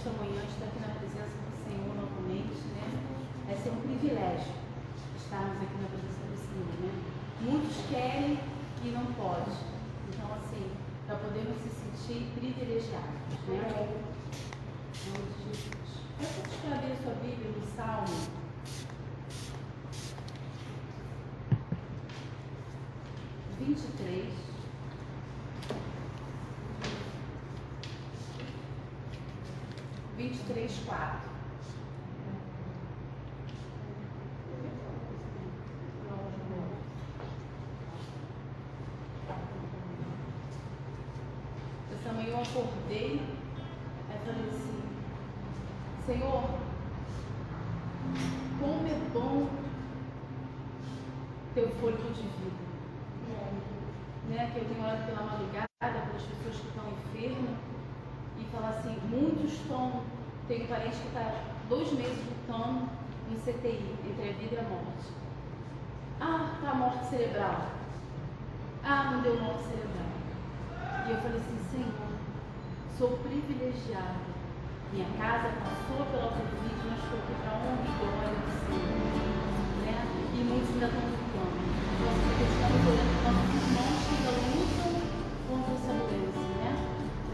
nesta manhã estar aqui na presença do Senhor novamente, né? É ser um privilégio estarmos aqui na presença do Senhor, né? Muitos querem e não podem. Então, assim, para podermos se sentir privilegiados, né? Em nome de Jesus. Peço para abrir a sua Bíblia no Salmo 23. Vinte 4. Essa manhã eu acordei, aí falei assim: Senhor, como é bom teu fôlego de vida. Né? Que eu tenho orado pela madrugada pelas pessoas que estão enfermas e falar assim, muitos estão. Tem um parente que está 2 meses lutando no CTI, entre a vida e a morte. Ah, está morte cerebral. Ah, não deu morte cerebral. E eu falei assim, Senhor, sou privilegiada. Minha casa passou pela Covid, mas estou aqui para honra e glória do Senhor. Né? E muitos ainda estão lutando. Nós estamos olhando para nossos irmãos que ainda lutam contra essa doença, né?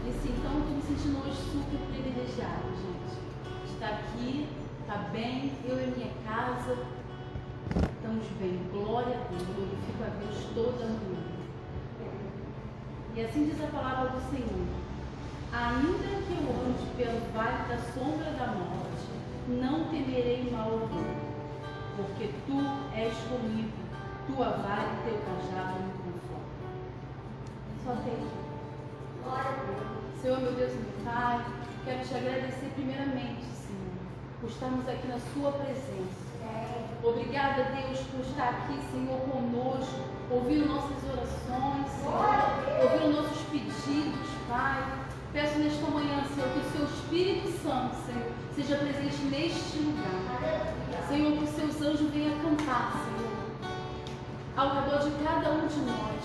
E assim, então eu estou me sentindo hoje super privilegiada, gente. Estar aqui, está bem, eu e minha casa estamos bem. Glória a Deus, glorifico a Deus toda manhã. E assim diz a palavra do Senhor: ainda que eu ande pelo vale da sombra da morte, não temerei mal algum, porque tu és comigo, tua vara e teu cajado me confortam. Só tem. Glória a Deus. Senhor, meu Deus e meu Pai, quero te agradecer primeiramente, Senhor, por estarmos aqui na sua presença. Obrigada, Deus, por estar aqui, Senhor, conosco, ouvindo nossas orações, Senhor, ouvindo nossos pedidos, Pai. Peço nesta manhã, Senhor, que o seu Espírito Santo, Senhor, seja presente neste lugar. Senhor, que os seus anjos venham acampar, Senhor, ao redor de cada um de nós.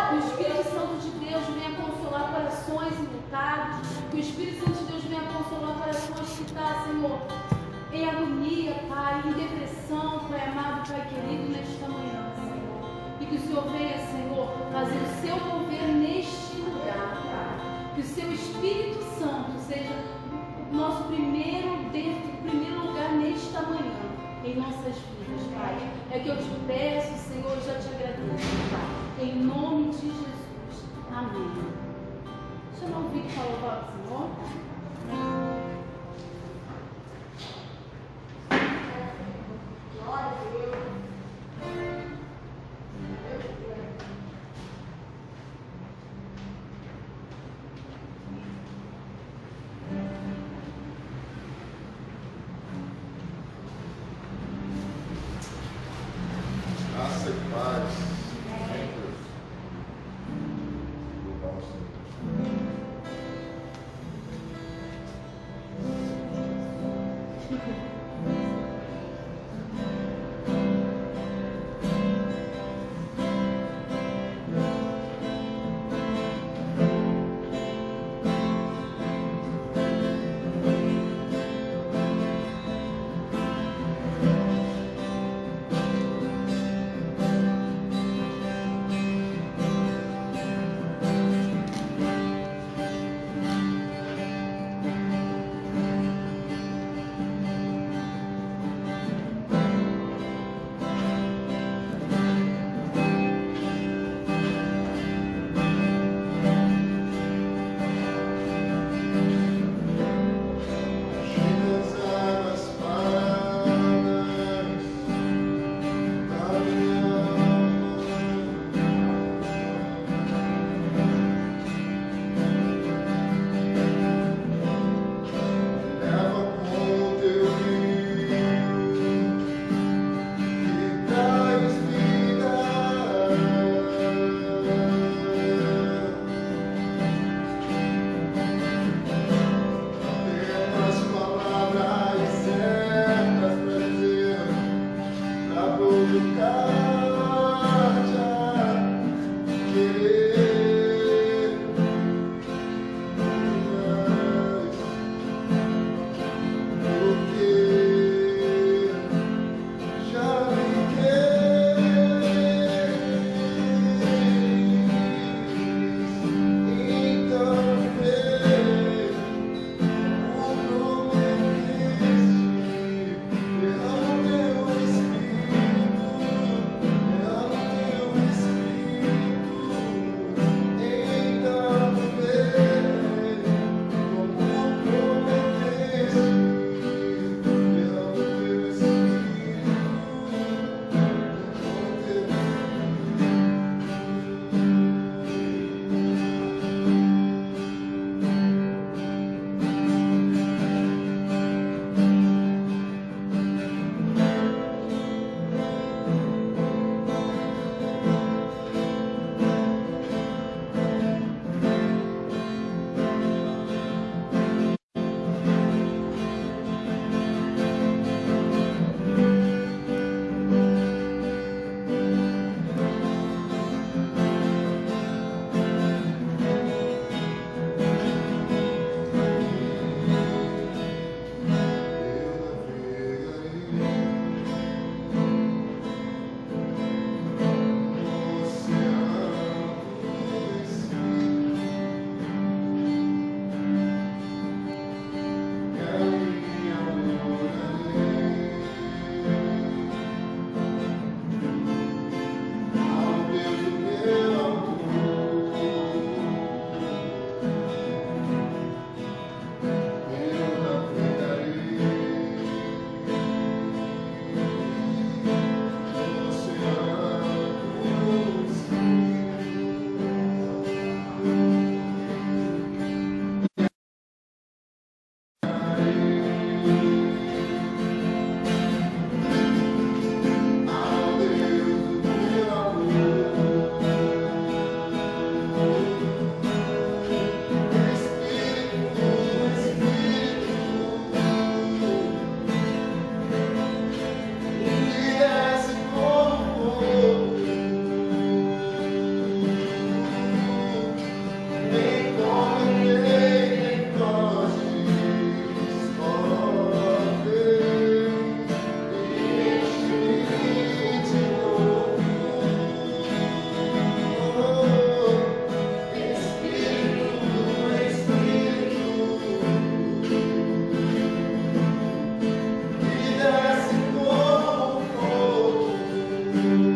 Que o Espírito Santo de Deus venha consolar corações enlutados. Que o Espírito Santo de Deus venha consolar corações que estão, Senhor, em agonia, Pai, em depressão, Pai amado, Pai querido, nesta manhã, Senhor. E que o Senhor venha, Senhor, fazer o seu mover neste lugar, Pai. Que o seu Espírito Santo seja o nosso primeiro lugar nesta manhã, em nossas vidas, Pai. É que eu te peço, Senhor, já te agradeço, Pai. Em nome de Jesus. Amém. Deixa eu não ouvir que falou para o Senhor. Glória a Deus. Graça e paz. Louvar o Senhor. Thank you.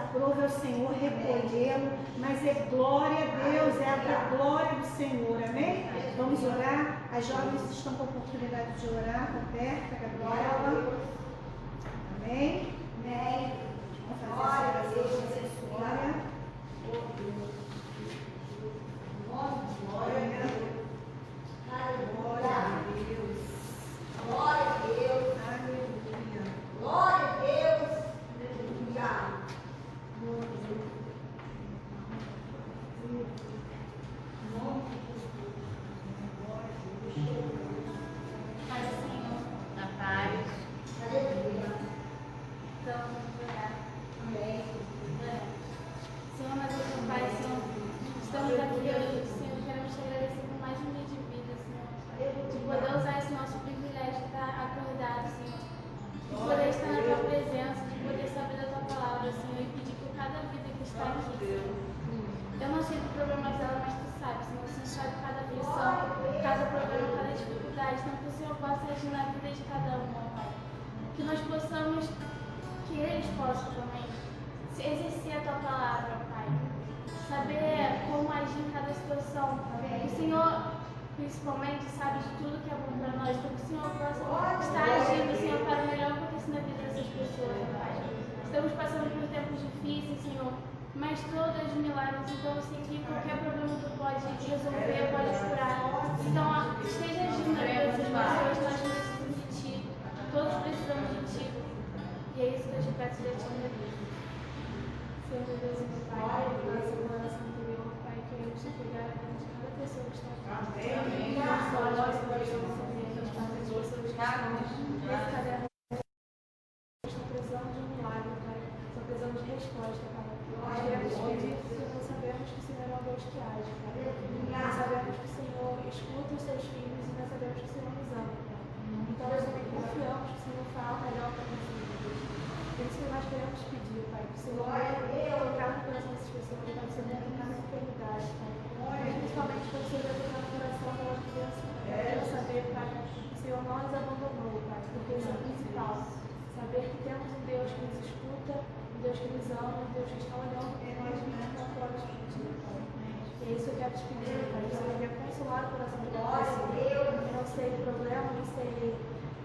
Aprove ao Senhor recolhê-lo, mas é glória a Deus, é a glória do Senhor, amém? Vamos orar? As jovens estão com a oportunidade de orar, Roberta, Gabriela, amém? Amém. Vamos fazer essa oração acessória. Glória a Deus. Glória a Deus. Glória a Deus. Aleluia. Glória a Deus. Aleluia. Pai do Senhor, na paz. Aleluia. Então, vamos orar. Amém. Senhor, mas eu, Pai, Senhor, estamos aqui hoje, Senhor, queremos te agradecer por mais um dia de vida, Senhor. De poder usar esse nosso privilégio de estar acordado, Senhor. De poder estar na tua presença, de poder saber da tua palavra, Senhor, e pedir por cada vida que está aqui, Senhor. Eu não sei do problema dela, mas tu sabes, Senhor. O Senhor sabe cada aflição, cada problema, cada dificuldade. Então, que o Senhor possa agir na vida de cada um, ó Pai. Que nós possamos, que eles possam também exercer a tua palavra, ó Pai. Saber como agir em cada situação. O Senhor, principalmente, sabe de tudo que é bom para nós. Então, que o Senhor possa estar agindo, Senhor, para o melhor acontecer na vida dessas pessoas, ó Pai. Estamos passando por tempos difíceis, Senhor, mas todos milagres. Então eu sei que qualquer problema tu pode resolver, pode curar. Então esteja agindo na vida dessas pessoas, nós precisamos de ti, todos precisamos de ti. E é isso que eu te peço de ti, minha vida. Senhor Deus e meu Pai, na semana anterior, Pai, queremos te pegar de cada pessoa que está aqui. Amém. Não só nós, mas também as pessoas que estão nesse caderno. Estão precisando de um milagre, Pai. Estão precisando de resposta, Pai. Nós queremos pedir, porque nós sabemos que o Senhor é um Deus que age, Pai. Nós sabemos que o Senhor escuta os seus filhos e nós sabemos que o Senhor nos ama, Pai. Então nós também confiamos que o Senhor fala melhor para nós. Por isso que nós queremos pedir, Pai, que o Senhor tocar no coração dessas pessoas, Pai, que o Senhor tocar na eternidade, Pai. Mas principalmente que o Senhor vai tocar no coração daquela criança, Pai. Eu quero saber, Pai, que o Senhor não nos abandonou, Pai, porque isso é o principal. Saber que temos um Deus que nos escuta, um Deus que nos ama, um Deus que está olhando por nós 24 horas por dia, Pai. E é isso que eu quero te pedir, Pai, que o Senhor venha consolar o coração de cada pessoa. Eu não sei o problema, não sei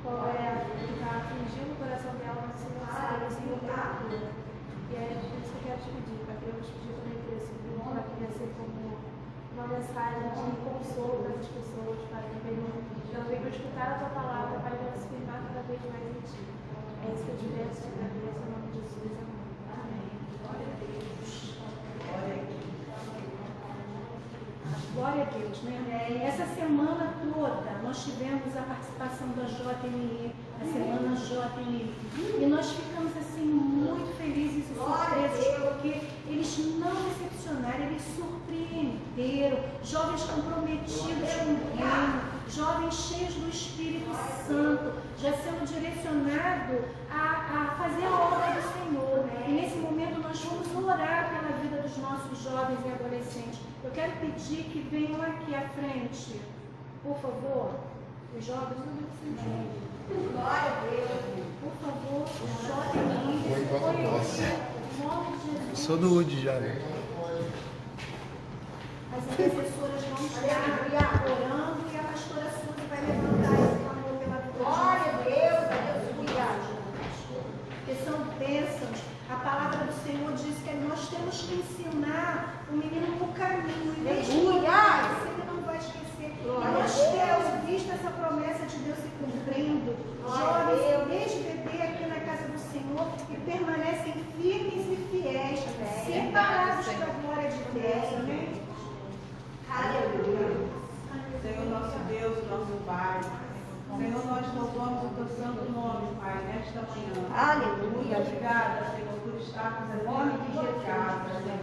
qual é o que está afligindo o coração dela, mas o Senhor sabe, o Senhor tem a cura. E é por isso que eu quero te pedir, Pai, que eu te pedir também por esse grupo, Pai, que venha ser como uma mensagem de consolo para essas pessoas, Pai, que venham escutar a tua palavra, Pai, venham se firmar cada vez mais em ti. É isso que eu te peço, te agradeço, em nome de Jesus, amém. Glória a Deus. Glória a Deus, né? Essa semana toda nós tivemos a participação da JMI, a semana JMI, e nós ficamos assim muito felizes e surpresos porque eles não decepcionaram, eles surpreenderam, jovens comprometidos com o reino, jovens cheios do Espírito Santo, já sendo direcionado a fazer a obra do Senhor. E nesse momento nós vamos orar pela vida dos nossos jovens e adolescentes. Eu quero pedir que venham aqui à frente, por favor, os jovens, glória a Deus, por favor, os jovens, Eu sou do UD já, né? As intercessoras vão estar orando e a pastora Suzy vai levantar esse clamor pela vida. Glória a Deus, cuidado. Porque são bênçãos. A palavra do Senhor diz que nós temos que ensinar o menino no caminho. E desde que ele não vai esquecer. E nós temos visto essa promessa de Deus se cumprindo. Jovens desde bebê aqui na casa do Senhor e permanecem firmes e fiéis, separados da glória de Deus. Amém? Aleluia. Senhor nosso Deus, nosso Pai. Senhor, nós louvamos o teu santo nome, Pai, nesta manhã. Aleluia. Obrigada, Senhor, por estarmos aqui em casa, Senhor,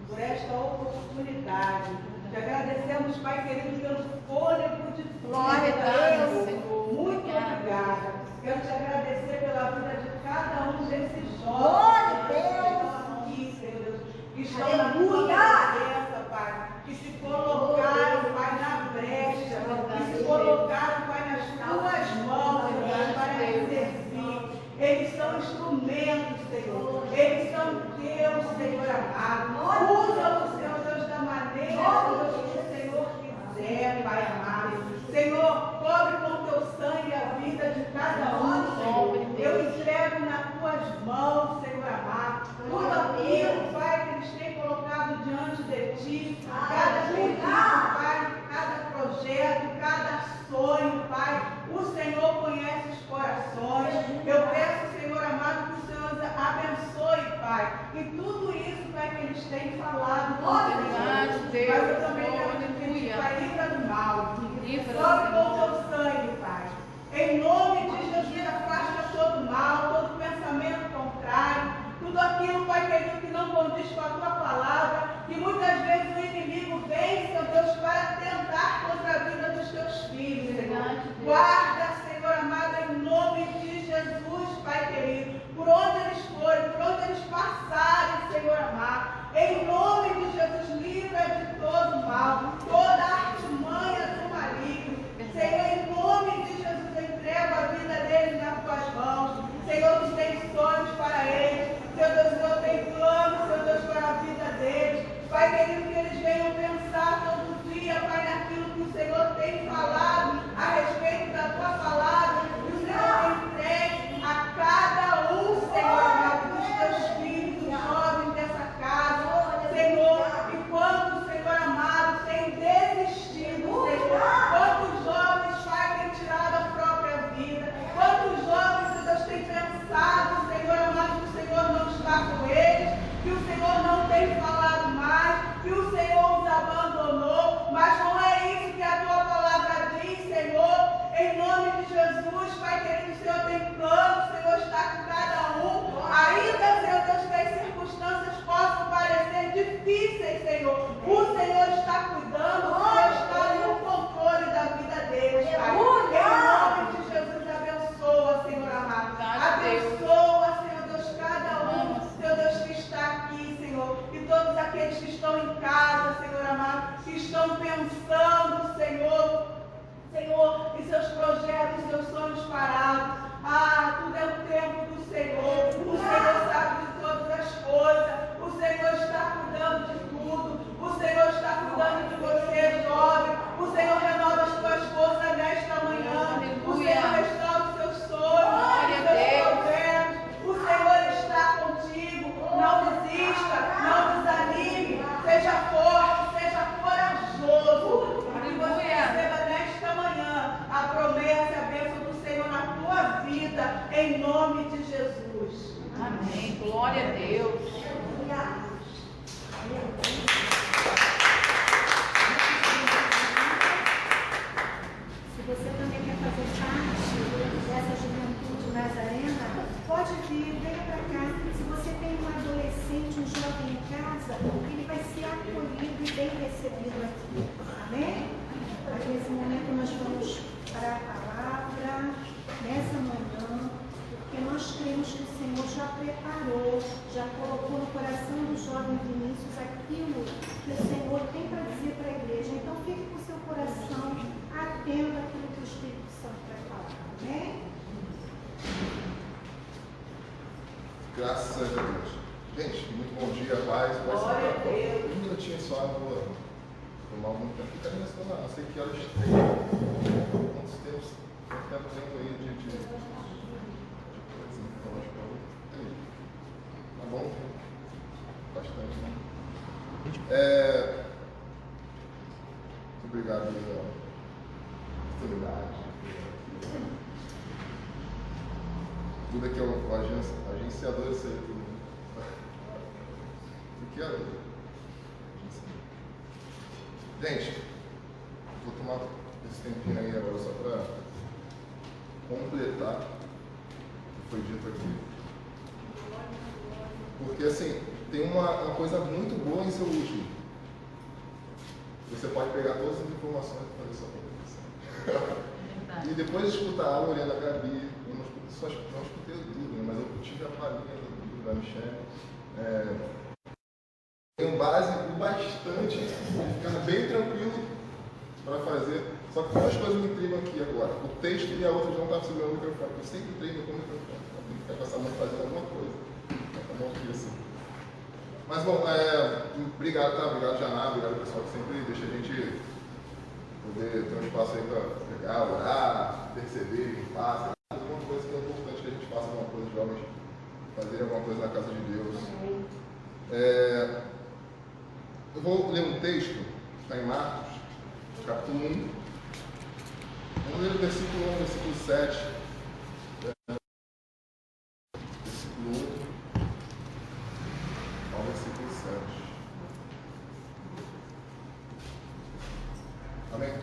por esta oportunidade. Te agradecemos, Pai querido, pelo fôlego de glória a Deus, Senhor. Muito obrigada. Quero te agradecer pela vida de cada um desses jovens que estão aqui, Senhor Deus, que estão na tua presença, Pai, que se colocaram, Pai, na brecha, que se colocaram, Pai, nas tuas mãos, Senhor, para servir. Eles são instrumentos, Senhor. Eles são Deus, Senhor amado. Usa-os, Senhor Deus, da maneira que o Senhor quiser, Pai amado. Senhor, cobre com teu sangue a vida de cada um, Senhor. Eu entrego nas tuas mãos, Senhor amado, tudo aquilo, Pai, que eles têm colocado diante de ti. Cada pedido, Pai, cada projeto, cada sonho, Pai. O Senhor conhece os corações. Eu peço, Senhor amado, que o Senhor abençoe, Pai. E tudo isso, Pai, que eles têm falado. Mas eu também quero te pedir, Pai, livra do mal. Cobre com o teu sangue, Pai. Em nome de Jesus, afasta todo mal, todo pensamento contrário. Tudo aquilo, Pai querido, que não condiz com a tua palavra. Que muitas vezes o inimigo vem, Senhor Deus, para tentar contra a vida dos teus filhos, Senhor. Guarda, Senhor amado, em nome de Jesus, Pai querido, por onde eles forem, por onde eles passarem, Senhor amado. Em nome de Jesus, livra de todo mal, toda artimanha do maligno. Senhor, em nome de Jesus, entrego a vida deles nas tuas mãos. Senhor, tu tens sonhos para eles. Senhor Deus, eu tenho planos, Senhor Deus, para a vida deles. Pai querido, que eles venham pensar todo dia, Pai, naquilo que o Senhor tem falado a respeito da tua palavra. E o Senhor tem entregue a cada um, Senhor amado, dos teus filhos, dos jovens dessa casa. Senhor, e quantos, Senhor amado, têm desistido, Senhor. Quantos jovens, Pai, têm tirado a própria vida. Quantos jovens, Senhor Deus, têm pensado, Senhor amado, que o Senhor não está com eles, que o Senhor não tem falado mais, que o Senhor os abandonou, mas não é isso que a tua palavra diz, Senhor. Em nome de Jesus, Pai querido, o Senhor tem plano, o Senhor está com cada um. Ainda, Senhor Deus, que as circunstâncias possam parecer difíceis, Senhor. O Senhor está cuidando, o Senhor está no controle da vida deles, Pai. Em nome de Jesus, abençoa, Senhor amado. Abençoa, Senhor Deus, cada um, Senhor Deus, que está aqui, Senhor. E todos aqueles que estão em casa, Senhor amado, que estão pensando, Senhor, em seus projetos, seus sonhos parados. Tudo é o tempo do Senhor. O Senhor sabe de todas as coisas. O Senhor está cuidando de tudo. O Senhor está cuidando de você, jovem. O Senhor renova as tuas forças nesta manhã. O Senhor restaura os teus sonhos, os teus projetos. O Senhor está contigo. Não desista, não desanime. Seja forte, seja corajoso. Que você receba nesta manhã a promessa e a bênção do Senhor na tua vida, em nome de Jesus. Amém. Glória a Deus. e bem recebido aqui. Amém? Mas nesse momento nós vamos para a palavra, nessa manhã, porque nós cremos que o Senhor já preparou, já colocou no coração do jovem Vinícius aquilo que o Senhor tem para dizer para a igreja. Então fique com o seu coração atento àquilo que o Espírito Santo vai falar. Amém? Graças a Deus. Gente, muito bom dia, paz. Glória a Deus. Um minutinho só, eu vou tomar algum tempo. Fica ali nessa não sei que horas tem. Quantos tempos? Quanto tempo tem aí de coisa? Então, acho que eu tá bom? Bastante, né? Muito obrigado pela oportunidade. Tudo aqui é o agenciador, isso aí tudo. O que é? Gente, vou tomar esse tempinho aí agora só para completar o que foi dito aqui. Porque assim, tem uma coisa muito boa em seu último. Você pode pegar todas as informações e fazer sua competição. E depois de escutar a Lorena, da Gabi, eu não escutei tudo, né? Mas eu tive a palhinha da Michelle. Tem um básico bastante, ficar bem tranquilo para fazer. Só que duas coisas me intrigam aqui agora. O texto e a outra não estava segurando o microfone. Eu sempre treino com o microfone. Eu tenho que ficar com essa mão fazendo alguma coisa. Tá bom aqui assim. Mas bom, obrigado, tá? Obrigado, Janá. Obrigado, pessoal, que sempre deixa a gente poder ter um espaço aí para pegar, orar, perceber, limpar. Alguma coisa que é importante que a gente faça alguma coisa, jovens, fazer alguma coisa na casa de Deus. Eu vou ler um texto que está em Marcos, capítulo 1. Vamos ler o versículo 1, versículo 7. Versículo 1 ao versículo 7. Amém?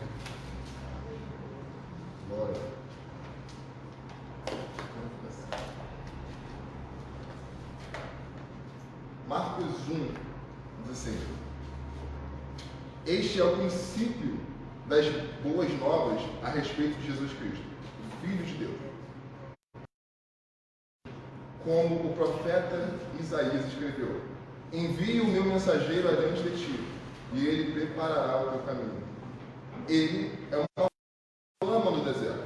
Glória. Marcos 1 diz assim: este é o princípio das boas novas a respeito de Jesus Cristo, o Filho de Deus. Como o profeta Isaías escreveu: envie o meu mensageiro adiante de ti, e ele preparará o teu caminho. Ele é uma flama no deserto.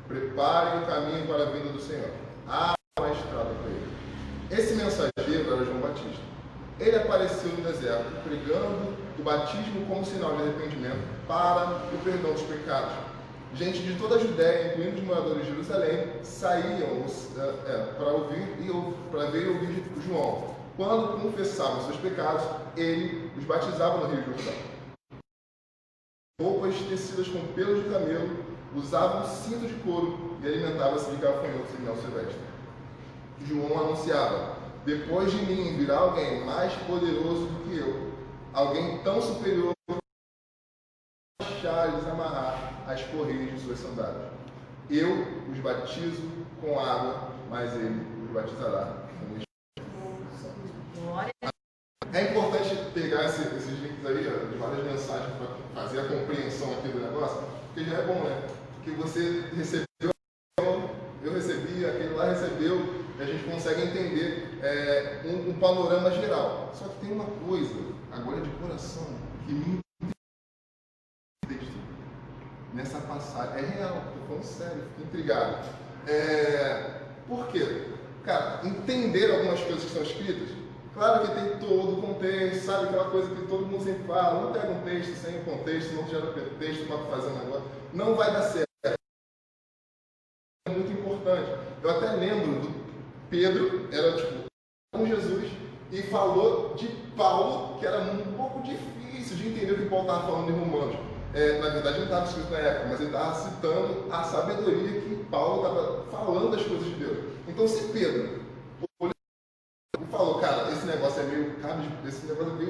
Prepare o caminho para a vinda do Senhor. Abra a estrada para ele. Esse mensageiro era João Batista. Ele apareceu no deserto, pregando o batismo como sinal de arrependimento para o perdão dos pecados. Gente de toda a Judéia, incluindo os moradores de Jerusalém, saíam para ver e ouvir João. Quando confessavam seus pecados, ele os batizava no Rio Jordão. Roupas tecidas com pelos de camelo, usavam cinto de couro e alimentavam-se de gafanhotos e mel silvestre. João anunciava: depois de mim virá alguém mais poderoso do que eu, alguém tão superior que achar e desamarrar as correias de suas sandálias. Eu os batizo com água, mas ele os batizará com o Espírito Santo. É importante pegar esses links aí de várias mensagens para fazer a compreensão aqui do negócio, porque já é bom, né? Porque você recebeu, eu recebi, aquele lá recebeu, e a gente consegue entender um panorama geral. Só que tem uma coisa, agora de coração, que me texto nessa passagem. É real, estou falando sério, fico intrigado. Por quê? Cara, entender algumas coisas que são escritas, claro que tem todo o contexto, sabe aquela coisa que todo mundo sempre fala, não pega um texto sem contexto, não gera pretexto para fazer um negócio, não vai dar certo. É muito importante. Eu até lembro do Pedro, era com Jesus, e falou de Paulo, que era um pouco difícil de entender o que Paulo estava falando em Romanos. Na verdade, não estava escrito na época, mas ele estava citando a sabedoria que Paulo estava falando das coisas de Deus. Então, se Pedro olhou e falou: cara, esse negócio é meio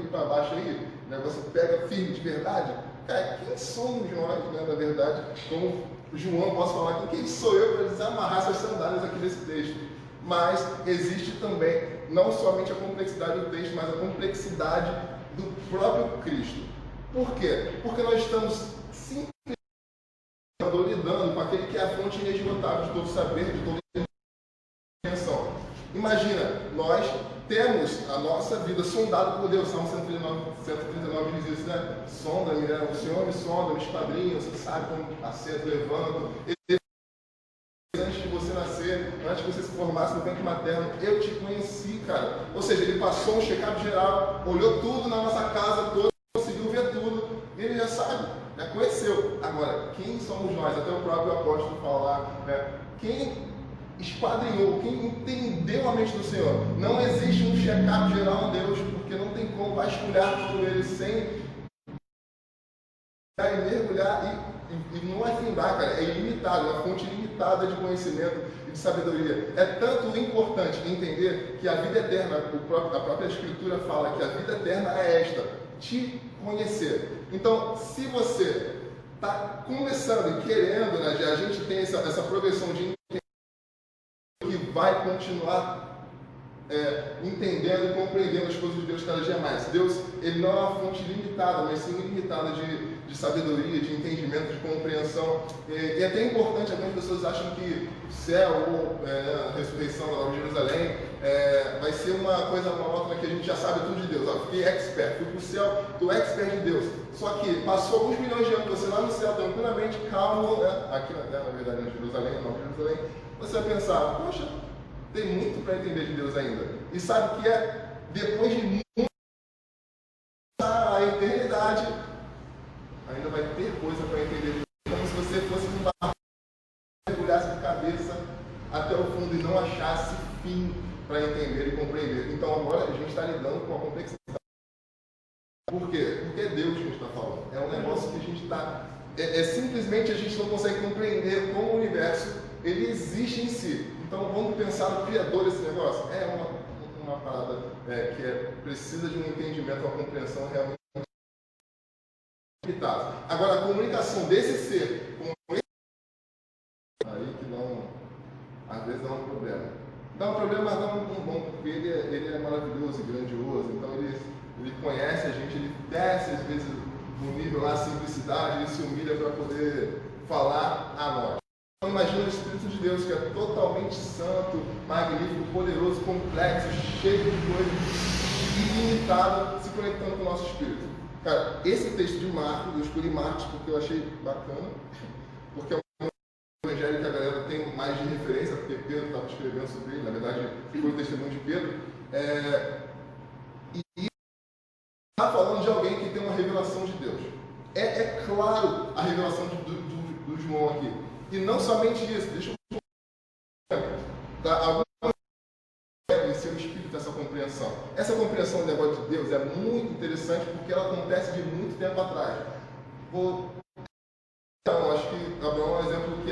para baixo aí, o negócio pega firme de verdade, cara, quem somos nós, né, na verdade? Como João, posso falar aqui, quem sou eu para desamarrar essas sandálias aqui nesse texto? Mas existe também, não somente a complexidade do texto, mas a complexidade do próprio Cristo. Por quê? Porque nós estamos simplesmente lidando com aquele que é a fonte inesgotável de todo saber, de toda compreensão. Imagina, nós temos a nossa vida sondada por Deus. Salmo 139 diz isso, né? Sonda-me, né? O Senhor me sonda, me esquadrinha, você sabe como assento, levanto. Antes de você nascer, antes de você se formasse no ventre materno, eu te conheci, cara. Ou seja, ele passou um check-up geral, olhou tudo na nossa casa toda, conseguiu ver tudo, e ele já sabe, já conheceu. Agora, quem somos nós? Até o próprio apóstolo falar, né? Quem esquadrinhou, quem entendeu a mente do Senhor? Não existe um check-up geral em Deus, porque não tem como vasculhar todo ele sem mergulhar e não é findar, cara, é ilimitado, é uma fonte ilimitada de conhecimento e de sabedoria. É tanto importante entender que a vida eterna, a própria Escritura fala que a vida eterna é esta, te conhecer. Então, se você está começando e querendo, né, a gente tem essa progressão de entender que vai continuar entendendo e compreendendo as coisas de Deus cada dia mais. Deus, ele não é uma fonte limitada, mas sim ilimitada de sabedoria, de entendimento, de compreensão. E é até importante, algumas pessoas acham que o céu ou a ressurreição da Nova Jerusalém vai ser uma coisa monótona que a gente já sabe tudo de Deus. Ó, fiquei expert, fui para o céu, estou expert de Deus. Só que passou alguns milhões de anos, você lá no céu, tranquilamente, calmo, aqui na verdade na Jerusalém, Nova Jerusalém, você vai pensar, poxa, tem muito para entender de Deus ainda. E sabe que depois de muito a eternidade, ainda vai ter coisa para entender de Deus. Como se você fosse um barco, mergulhasse de cabeça até o fundo e não achasse fim para entender e compreender. Então agora a gente está lidando com a complexidade. Por quê? Porque é Deus que a gente está falando. É um negócio que a gente está... simplesmente a gente não consegue compreender como o universo ele existe em si. Então vamos pensar no criador desse negócio. É uma parada que precisa de um entendimento, uma compreensão realmente limitada. Agora a comunicação desse ser com esse aí que não, às vezes dá um problema. Dá um problema, mas dá um bom, porque ele é maravilhoso e grandioso. Então ele conhece a gente, ele desce às vezes no nível lá, simplicidade, ele se humilha para poder falar a nós. Então, imagina o Espírito de Deus, que é totalmente santo, magnífico, poderoso, complexo, cheio de coisas, ilimitado, se conectando com o nosso Espírito. Cara, esse texto de Marcos, eu escolhi Marcos porque eu achei bacana, porque é um evangelho que a galera tem mais de referência, porque Pedro estava escrevendo sobre ele, na verdade, foi o testemunho de Pedro. E está falando de alguém que tem uma revelação de Deus. É claro a revelação do João aqui. E não somente isso, deixa eu dar em seu espírito essa compreensão. Essa compreensão do negócio de Deus é muito interessante porque ela acontece de muito tempo atrás. Então, acho que Abraão é um exemplo que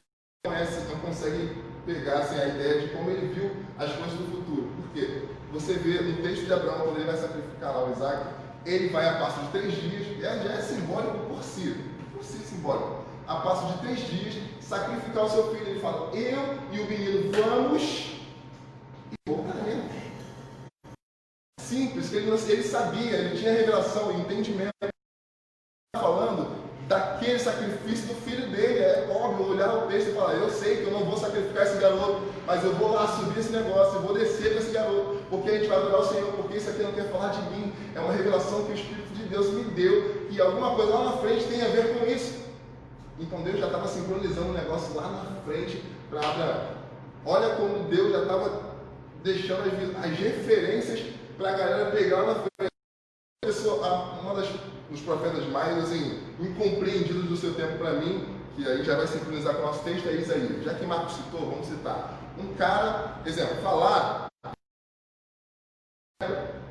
não consegue pegar assim, a ideia de como ele viu as coisas do futuro. Por quê? Você vê no texto de Abraão, quando ele vai sacrificar lá o Isaac, ele vai a passo de 3 dias, já é simbólico por si simbólico. A passo de 3 dias, sacrificar o seu filho. Ele fala, eu e o menino vamos e voltaremos. Simples, que ele sabia, ele tinha revelação e entendimento. Ele está falando daquele sacrifício do filho dele. É óbvio, olhar o texto e falar, eu sei que eu não vou sacrificar esse garoto, mas eu vou lá subir esse negócio, eu vou descer com esse garoto, porque a gente vai adorar o Senhor, porque isso aqui não quer falar de mim. É uma revelação que o Espírito de Deus me deu, e alguma coisa lá na frente tem a ver com isso. Então Deus já estava sincronizando o negócio lá na frente para Abraão. Olha como Deus já estava deixando as referências para a galera pegar lá na frente. Uma dos profetas mais assim, incompreendidos do seu tempo para mim, que aí já vai sincronizar com o nosso texto, é Isaías. Já que Marcos citou, vamos citar. Um cara, exemplo, falar,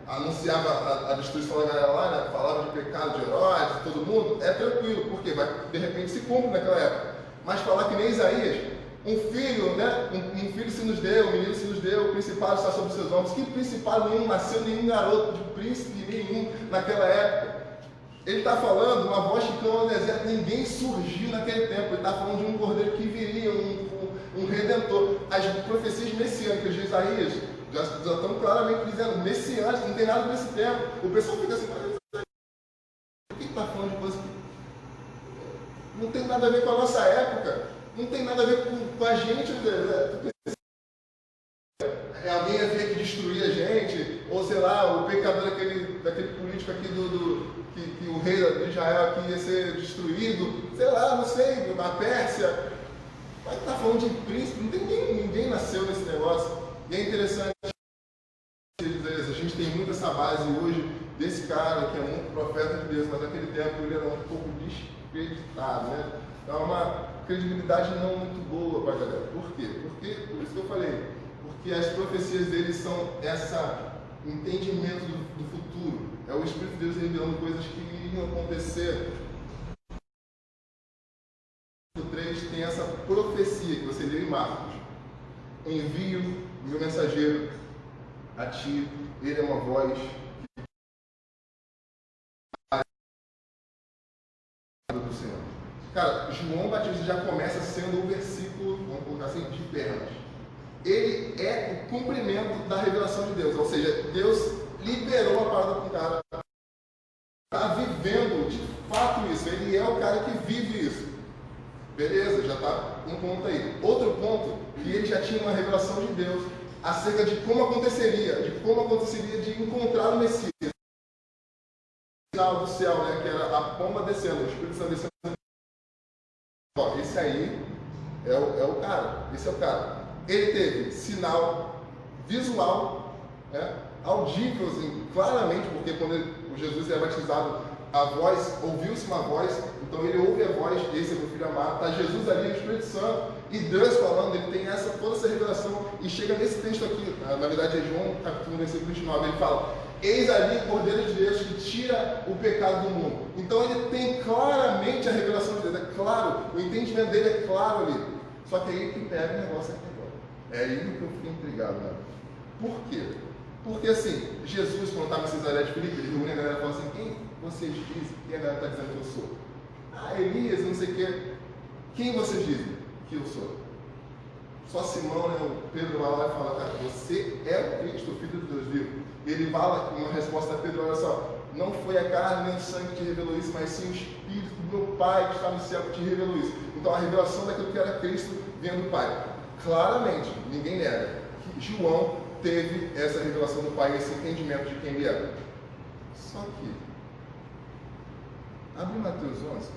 anunciava a destruição da galera lá, né? Falava de pecado de Herodes, de todo mundo, é tranquilo, porque de repente se cumpre naquela época. Mas falar que nem Isaías, um filho, né? Um filho se nos deu, um menino se nos deu, o principado está sobre seus ombros. Que principado nenhum, nasceu nenhum garoto de príncipe nenhum naquela época. Ele está falando, uma voz que clama no deserto, ninguém surgiu naquele tempo. Ele está falando de um cordeiro que viria, um redentor. As profecias messiânicas de Isaías já estão claramente dizendo, messiânicos, não tem nada nesse tempo. O pessoal fica assim, tem nada a ver com a nossa época, não tem nada a ver com a gente. Alguém ia vir aqui destruir a gente, ou sei lá, o pecador daquele político aqui que o rei de Israel aqui ia ser destruído, sei lá, não sei, na Pérsia. Mas tá falando de príncipe, não tem ninguém nasceu nesse negócio. E é interessante, a gente tem muito essa base hoje desse cara que é muito profeta de Deus, mas naquele tempo ele era um pouco descreditado, né? Então é uma credibilidade não muito boa para a galera. Por quê? Porque, por isso que eu falei, porque as profecias dele são esse entendimento do futuro. É o Espírito de Deus revelando coisas que iriam acontecer. O 3 tem essa profecia que você lê em Marcos. Envio meu mensageiro a ti, ele é uma voz do Senhor. Cara, João Batista já começa sendo o versículo, vamos colocar assim, de pernas. Ele é o cumprimento da revelação de Deus, ou seja, Deus liberou a palavra para o cara. Está vivendo de fato isso, ele é o cara que vive isso. Beleza, já está um ponto aí. Outro ponto, que ele já tinha uma revelação de Deus acerca de como aconteceria de encontrar o Messias. O sinal do céu, né, que era a pomba descendo, o Espírito Santo descendo. Ó, esse aí é o cara, esse é o cara. Ele teve sinal visual, né, audível, assim, claramente, porque quando o Jesus é batizado, a voz, ouviu-se uma voz, então ele ouve a voz, esse é meu filho amado, está Jesus ali, o Espírito Santo, e Deus falando, ele tem toda essa revelação, e chega nesse texto aqui, na verdade é João, capítulo 1, versículo 29, ele fala, eis ali o Cordeiro de Deus que tira o pecado do mundo. Então ele tem claramente a revelação de Deus, é claro, o entendimento dele é claro ali. Só que aí que pega o negócio aqui agora. É aí que eu fiquei intrigado, né? Por quê? Porque assim, Jesus, quando estava em Cesareia de Filipe, ele reúne a galera e fala assim, quem vocês dizem? Quem a galera está dizendo que eu sou? Ah, Elias, não sei o quê. Quem vocês dizem que eu sou? Só Simão, né, o Pedro vai lá e fala, cara, você é o Cristo, o Filho de Deus vivo. Ele fala, uma resposta a Pedro, olha só, não foi a carne nem o sangue que te revelou isso, mas sim o Espírito do meu Pai que está no céu que te revelou isso. Então a revelação daquilo que era Cristo vem do Pai. Claramente, ninguém nega que João teve essa revelação do Pai, esse entendimento de quem ele era. Só que, abre Mateus 11,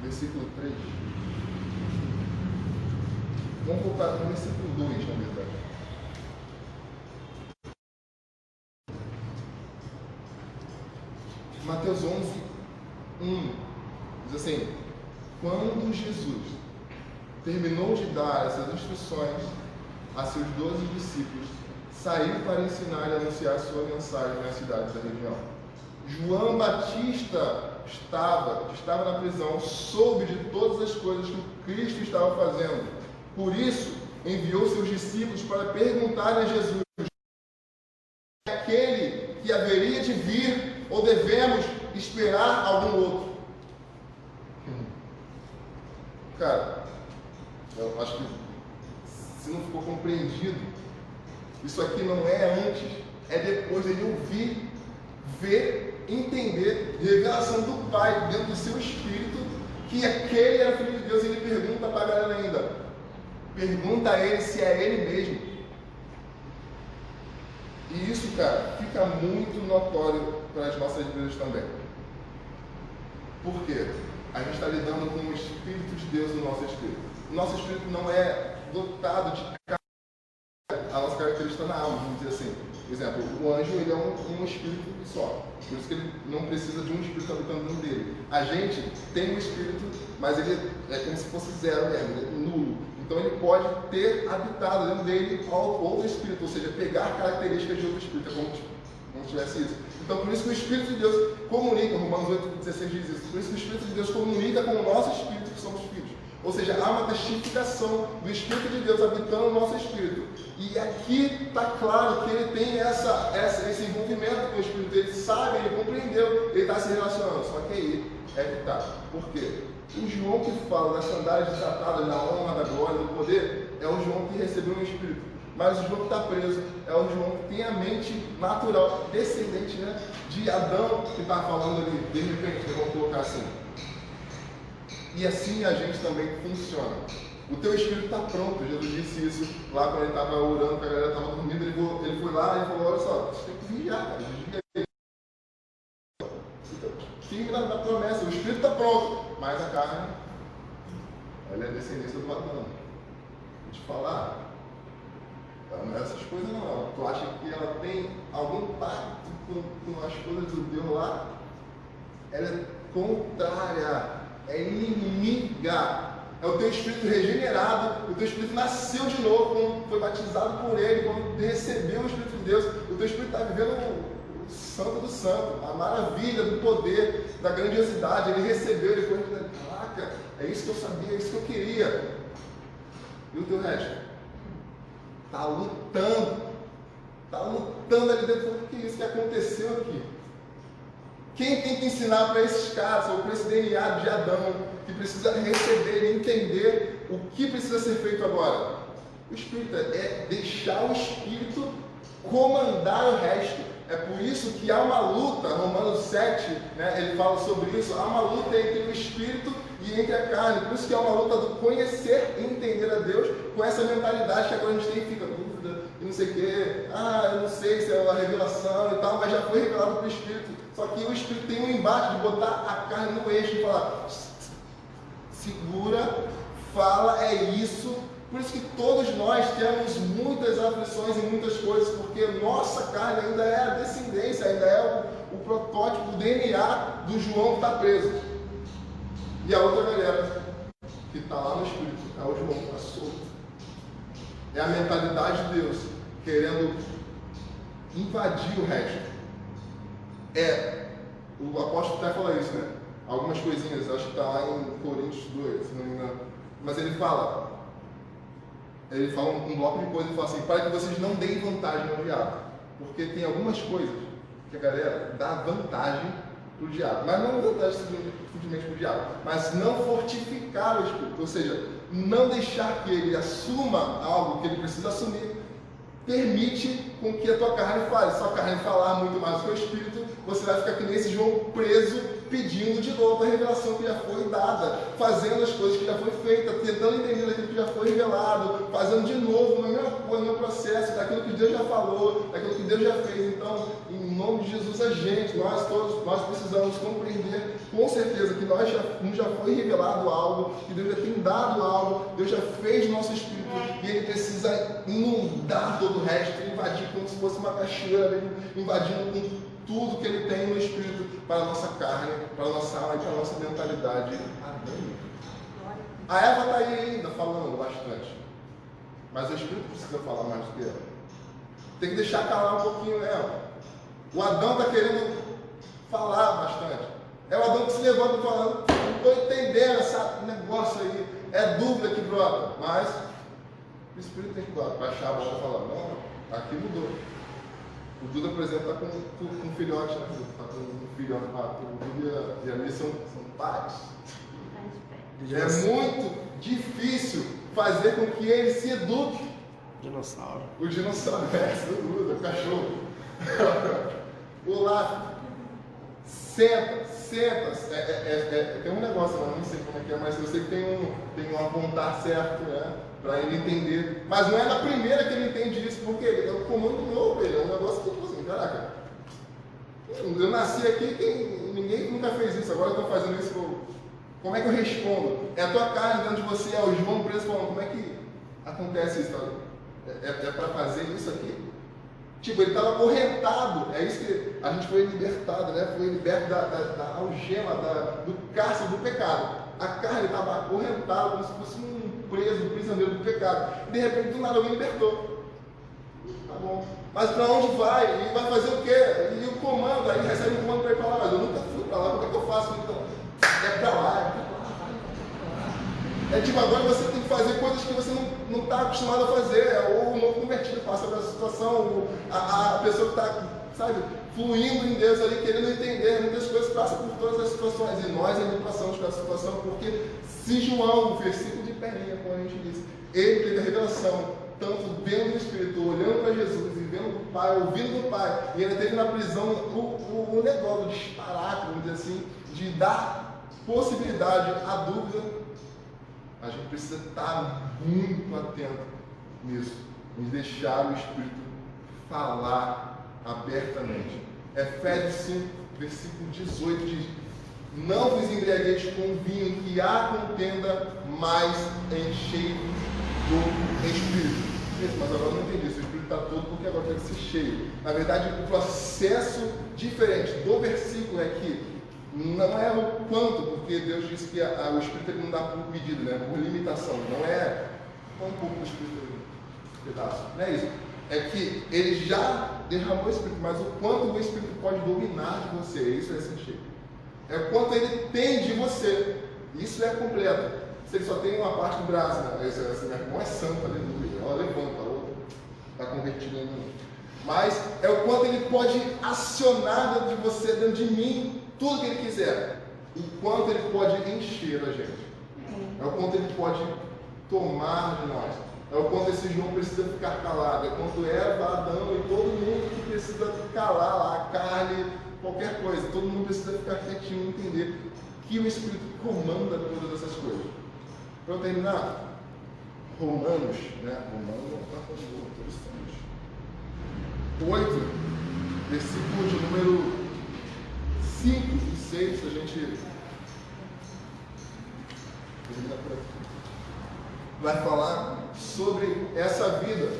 versículo 3. Vamos voltar no versículo 2, na verdade. Mateus 11, 1. Diz assim, quando Jesus terminou de dar essas instruções a seus 12 discípulos, saiu para ensinar e anunciar sua mensagem nas cidades da região. João Batista estava na prisão, soube de todas as coisas que o Cristo estava fazendo. Por isso, enviou seus discípulos para perguntarem a Jesus: aquele que haveria de vir, ou devemos esperar algum outro? Cara, eu acho que se não ficou compreendido, isso aqui não é antes, é depois dele ouvir, ver, entender, revelação do Pai dentro do seu espírito, que aquele era filho de Deus. E ele pergunta para a galera ainda, pergunta a ele se é ele mesmo. E isso, cara, fica muito notório para as nossas vidas também. Por quê? A gente está lidando com o Espírito de Deus no nosso espírito. O nosso espírito não é dotado de a nossa característica na alma, vamos dizer assim. Por exemplo, o anjo, ele é um espírito só. Por isso que ele não precisa de um espírito habitando dentro dele. A gente tem um espírito, mas ele é como se fosse zero mesmo, ele é nulo. Então ele pode ter habitado dentro dele outro espírito, ou seja, pegar características de outro espírito, é como se tivesse isso. Então por isso que o Espírito de Deus comunica, Romanos 8,16 diz isso, por isso que o Espírito de Deus comunica com o nosso espírito que somos filhos. Ou seja, há uma testificação do Espírito de Deus habitando o nosso espírito. E aqui está claro que ele tem esse envolvimento com o Espírito, ele sabe, ele compreendeu, ele está se relacionando. Só que aí é que está. Por quê? O João que fala das sandálias desatadas, da honra, da glória, do poder, é o João que recebeu um Espírito. mas o João que está preso é o João que tem a mente natural, descendente, né, de Adão, que está falando ali, de repente, vamos colocar assim. E assim a gente também funciona. O teu espírito está pronto. Jesus disse isso lá quando ele estava orando, que a galera estava dormindo. Ele foi lá e falou: olha só, você tem que vigiar, cara. Vigia aí. Firme na promessa. O espírito está pronto, mas a carne, ela é descendência do Adão. Vou te falar, ela não é essas coisas não. Tu acha que ela tem algum pacto com as coisas do Deus lá? Ela é contrária, é inimiga. É o teu espírito regenerado, o teu espírito nasceu de novo, quando foi batizado por ele, quando recebeu o Espírito de Deus. O teu espírito está vivendo o santo do santo, a maravilha do poder, da grandiosidade. Ele recebeu, ele foi, caraca, é isso que eu sabia, é isso que eu queria. E o teu resto? Está lutando ali dentro. O que é isso que aconteceu aqui? Quem tem que ensinar para esses caras, ou para esse DNA de Adão, que precisa receber e entender o que precisa ser feito agora? O Espírito é deixar o Espírito comandar o resto. É por isso que há uma luta, Romanos 7, né, ele fala sobre isso, há uma luta entre o Espírito e entre a carne. Por isso que há uma luta do conhecer e entender a Deus com essa mentalidade que agora a gente tem, fica dúvida e não sei o quê. Eu não sei se é uma revelação e tal, mas já foi revelado para o Espírito. Só que o Espírito tem um embate de botar a carne no eixo e falar: segura, fala, é isso. Por isso que todos nós temos muitas aflições e muitas coisas, porque nossa carne ainda é a descendência, ainda é o protótipo, o DNA do João que está preso. E a outra galera que está lá no Espírito é o João que está solto. É a mentalidade de Deus querendo invadir o resto. O apóstolo até fala isso, né? Algumas coisinhas, acho que está lá em Coríntios 2, se não me engano. Mas ele fala um bloco de coisas e fala assim: para que vocês não deem vantagem ao diabo. Porque tem algumas coisas que a galera dá vantagem para o diabo. Mas não vantagem simplesmente para o diabo, mas não fortificar o espírito. Ou seja, não deixar que ele assuma algo que ele precisa assumir. Permite com que a tua carne fale. Se a tua carne falar muito mais do que o espírito, você vai ficar que nem esse João preso, pedindo de novo a revelação que já foi dada, fazendo as coisas que já foi feita, tentando entender aquilo que já foi revelado, fazendo de novo a mesma coisa, no processo, daquilo que Deus já falou, daquilo que Deus já fez. Então, em nome de Jesus, nós todos precisamos compreender com certeza que nós já foi revelado algo, que Deus já tem dado algo, Deus já fez nosso espírito, e Ele precisa inundar todo o resto, invadir como se fosse uma cachoeira, invadindo com tudo que Ele tem no Espírito para a nossa carne, para a nossa alma e para a nossa mentalidade. Amém. A Eva está aí ainda falando bastante, mas o Espírito precisa falar mais do que ela. Tem que deixar calar um pouquinho ela. O Adão está querendo falar bastante. É o Adão que se levanta falando: não estou entendendo esse negócio aí, é dúvida que brota. Mas o Espírito tem que baixar a bola e falar: não, aqui mudou. O Duda, por exemplo, está com um filhote, né? Está com um filhote lá. O Duda e a Mia são pais. É muito difícil fazer com que ele se eduque. Dinossauro. O dinossauro, o Duda, o cachorro. Olá, senta. Tem um negócio lá, não sei como é que é, mas eu sei que tem um apontar certo, né? Para ele entender. Mas não é na primeira que ele entende isso, porque ele é um comando novo, ele é um negócio que, tipo assim, caraca, eu nasci aqui, ninguém nunca fez isso, agora eu estou fazendo isso, como é que eu respondo? É a tua carne dentro de você, é o João preso falando, como é que acontece isso? É para fazer isso aqui? Tipo, ele estava acorrentado, é isso que a gente foi libertado, né? Foi liberto da algema, do cárcere do pecado. A carne estava acorrentada como se fosse um prisioneiro do pecado. E de repente, do nada, alguém libertou. Tá bom. Mas para onde vai? E vai fazer o quê? E o comando, aí recebe um comando para ir para lá. Mas eu nunca fui para lá, como é que eu faço então? É para lá, É tipo, agora você tem que fazer coisas que você não está acostumado a fazer. Ou o novo convertido passa pela situação, a pessoa que está, sabe, fluindo em Deus ali, querendo entender muitas coisas, passa por todas as situações. E nós ainda passamos pela situação, porque se João, o versículo de Perninha, como a gente disse, ele teve a revelação tanto vendo o Espírito, olhando para Jesus e vendo o Pai, ouvindo o Pai, e ainda teve na prisão o negócio de disparar, vamos dizer assim, de dar possibilidade à dúvida. A gente precisa estar muito atento nisso, em deixar o Espírito falar abertamente. Efésios 5, versículo 18 diz: não vos embriagueis com vinho, que há contenda, mas enchei-vos do Espírito. Mas agora eu não entendi, se o Espírito está todo, porque agora tem que ser cheio. Na verdade, o processo diferente do versículo é que não é o quanto, porque Deus disse que o Espírito ele não dá por medida, né? Por limitação. Não é um pouco do Espírito, um pedaço. Não é isso. É que ele já derramou o Espírito, mas o quanto o Espírito pode dominar de você, isso é ser cheio. É o quanto ele tem de você. Isso é completo. Se ele só tem uma parte do braço, né? Esse meu irmão é santo, aleluia. Ela levanta, a outra está convertida em mim. Mas é o quanto ele pode acionar dentro de você, dentro de mim, tudo que ele quiser. O quanto ele pode encher a gente. É o quanto ele pode tomar de nós. É o quanto esse João precisa ficar calado. É quanto Eva, Adão e todo mundo que precisa calar lá, a carne, qualquer coisa. Todo mundo precisa ficar quietinho e entender que o Espírito comanda todas essas coisas. Para terminar, Romanos, né? Romanos é uma coisa boa, todos estamos. 8, versículo de número 5 e 6, a gente termina por aqui. Vai falar sobre essa vida.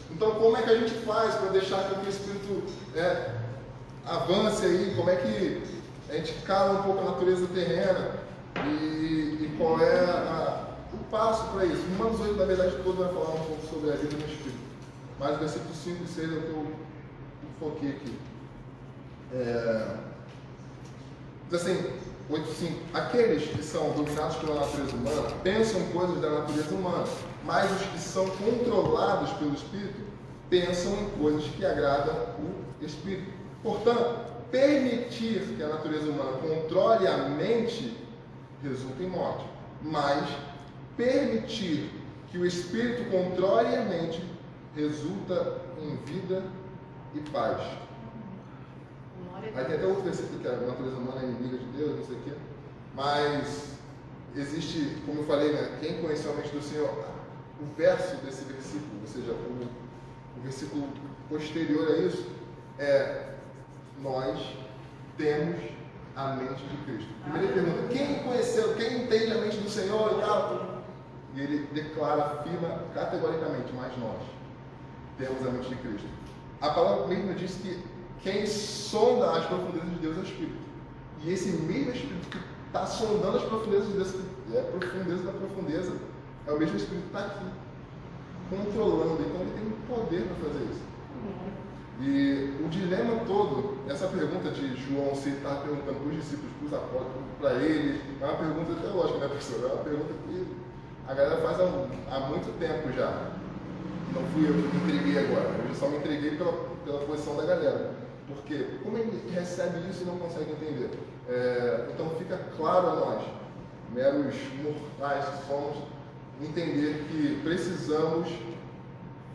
Então, como é que a gente faz para deixar que o Espírito avance aí? Como é que a gente cala um pouco a natureza terrena? E qual é o passo para isso? Romanos 8, na verdade, todo vai falar um pouco sobre a vida no Espírito. Mas o versículo 5 e 6 é o que eu foquei aqui. Diz assim, 8:5. Aqueles que são dominados pela natureza humana pensam coisas da natureza humana, mas os que são controlados pelo Espírito pensam em coisas que agradam o Espírito. Portanto, permitir que a natureza humana controle a mente resulta em morte, mas permitir que o Espírito controle a mente resulta em vida e paz. Aí tem até outro versículo que a natureza humana é inimiga de Deus, não sei o quê. Mas existe, como eu falei, né? Quem conheceu a mente do Senhor, o verso desse versículo, ou seja, o versículo posterior a isso, nós temos a mente de Cristo. Primeira pergunta: quem conheceu, quem entende a mente do Senhor e tal? E ele declara, afirma categoricamente: mas nós temos a mente de Cristo. A palavra mesmo diz que quem sonda as profundezas de Deus é o Espírito. E esse mesmo Espírito que está sondando as profundezas de Deus, que é a profundeza da profundeza, é o mesmo Espírito que está aqui, controlando. Então ele tem poder para fazer isso. E o dilema todo, essa pergunta de João, se ele estava perguntando para os discípulos, para os apóstolos, para ele, é uma pergunta teológica, né, professor? É uma pergunta que a galera faz há muito tempo já. Não fui eu que me entreguei agora, eu só me entreguei pela posição da galera. Porque como ele recebe isso e não consegue entender? Então fica claro a nós, meros mortais que somos, entender que precisamos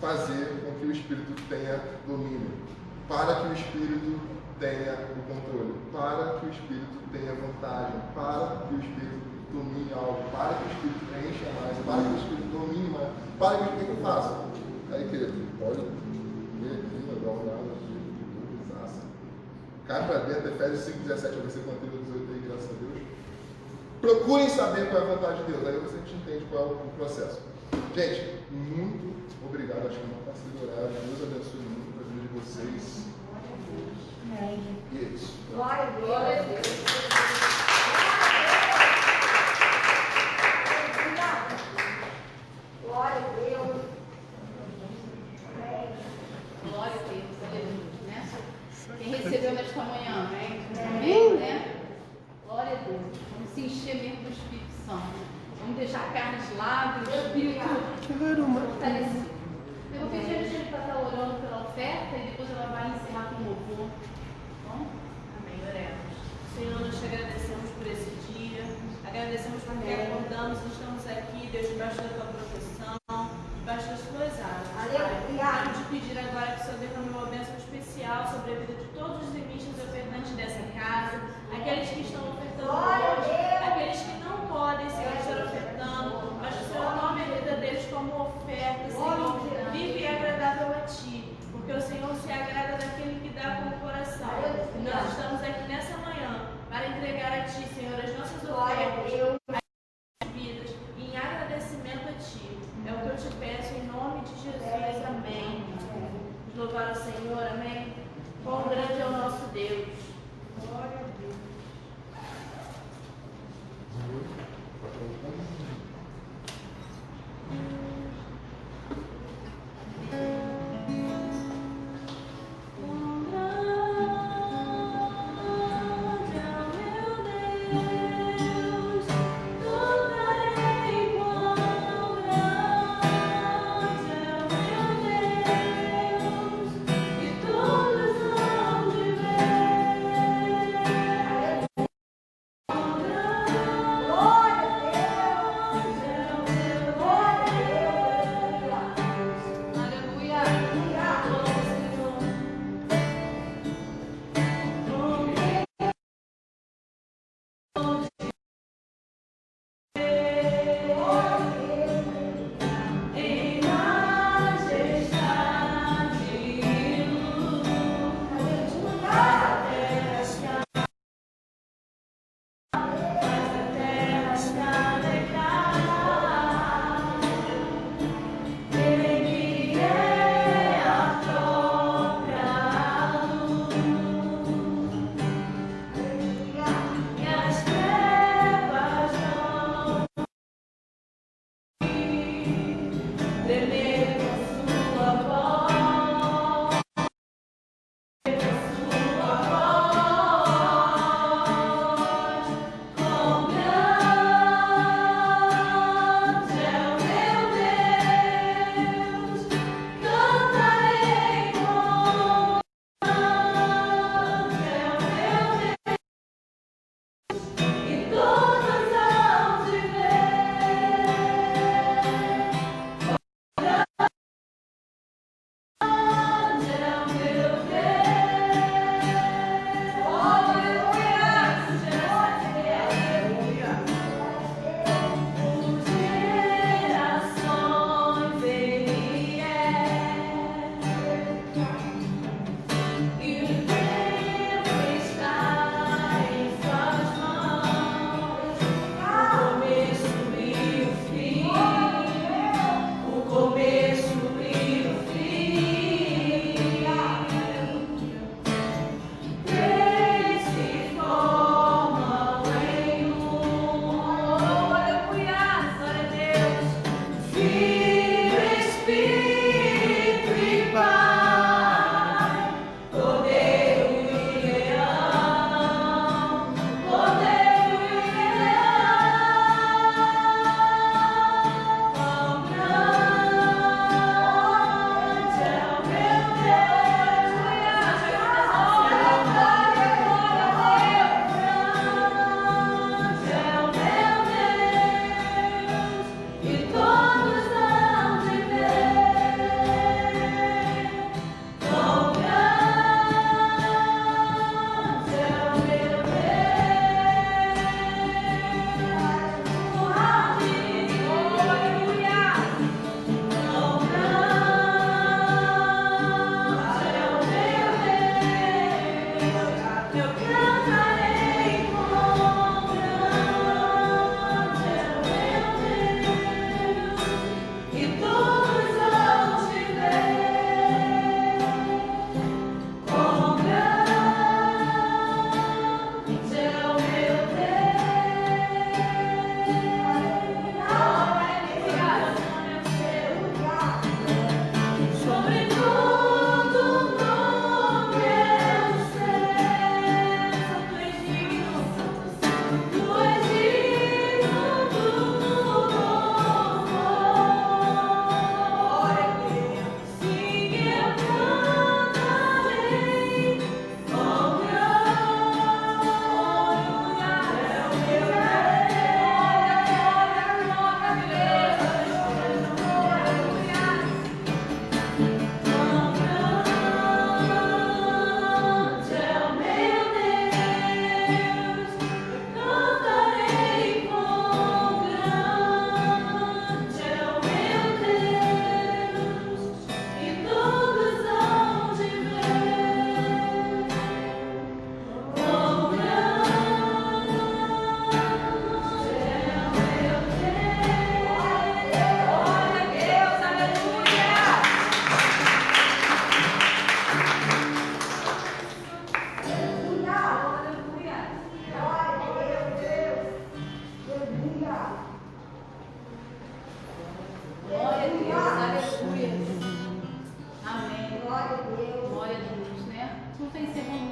fazer com que o Espírito tenha domínio, para que o Espírito tenha o controle, para que o Espírito tenha vantagem, para que o Espírito domine algo, para que o Espírito preencha mais, para que o Espírito domine mais, para que o Espírito faça. Aí, querido, pode ver aqui, dar uma olhada. Cai para dentro, Efésios 5:17, vai ser contido 18 aí, graças a Deus. Procurem saber qual é a vontade de Deus, aí você entende qual é o processo. Gente, muito obrigado, acho que não está sendo horário. Deus abençoe muito a vida de vocês. E é isso. Glória a Deus. Glória a Deus. Glória a Deus. Glória a Deus, aleluia, né? Quem recebeu nesta manhã, amém, né? Glória a Deus. Vamos se encher mesmo do Espírito Santo. Vamos deixar a carne de lado, o Espírito fortalecido. Eu vou pedir a gente para estar orando pela oferta e depois ela vai encerrar com louvor. Bom? Amém, oremos. Senhor, nós te agradecemos por esse dia. Agradecemos porque acordamos, estamos aqui, Deus, debaixo da tua proteção, debaixo das tuas asas.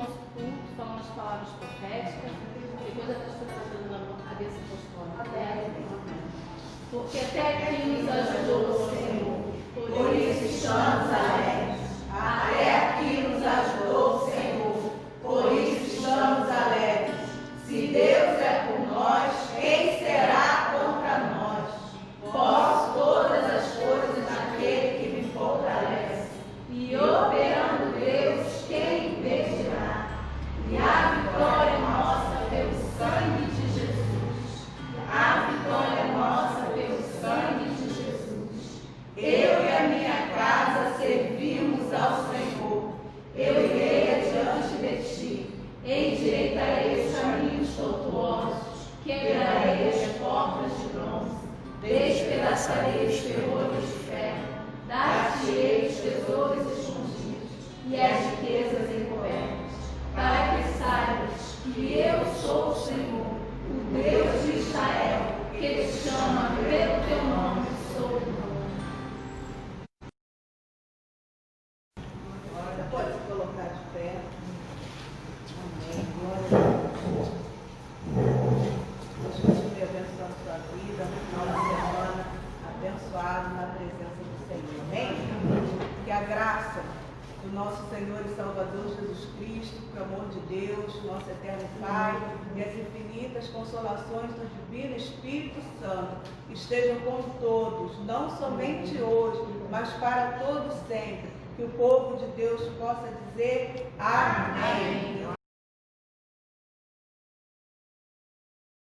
nosso culto, falando as palavras proféticas. Depois a pastora está dando a cabeça apostólica. Porque até aqui nos ajudou o Senhor, por isso estamos alegres. Até aqui nos ajudou o Senhor, por isso estamos alegres. Se Deus é por nós, quem será contra nós? Posso todas as coisas naquele que me fortalece. E operando Deus, quem impedirá? E a vitória é nossa pelo sangue de Jesus. A vitória é nossa pelo sangue de Jesus. Eu e a minha casa servimos ao Senhor. Eu irei adiante de ti, endireitarei os caminhos tortuosos, quebrarei as portas de bronze, despedaçarei os ferrolhos de ferro, dar-te-ei os tesouros escondidos e as riquezas encobertas, para que saibas que eu sou o Senhor, o Deus de Israel, que te chama pelo teu nome, sou o nome. Pode se colocar de pé. Amém. Glória a Deus. Deus continue abençoando a sua vida, no final da semana, abençoado na presença do Senhor. Amém? Que a graça do nosso Senhor e Salvador Jesus Cristo, o amor de Deus, nosso eterno Pai, e as infinitas consolações do Divino Espírito Santo estejam com todos, não somente hoje, mas para todos sempre. Que o povo de Deus possa dizer amém.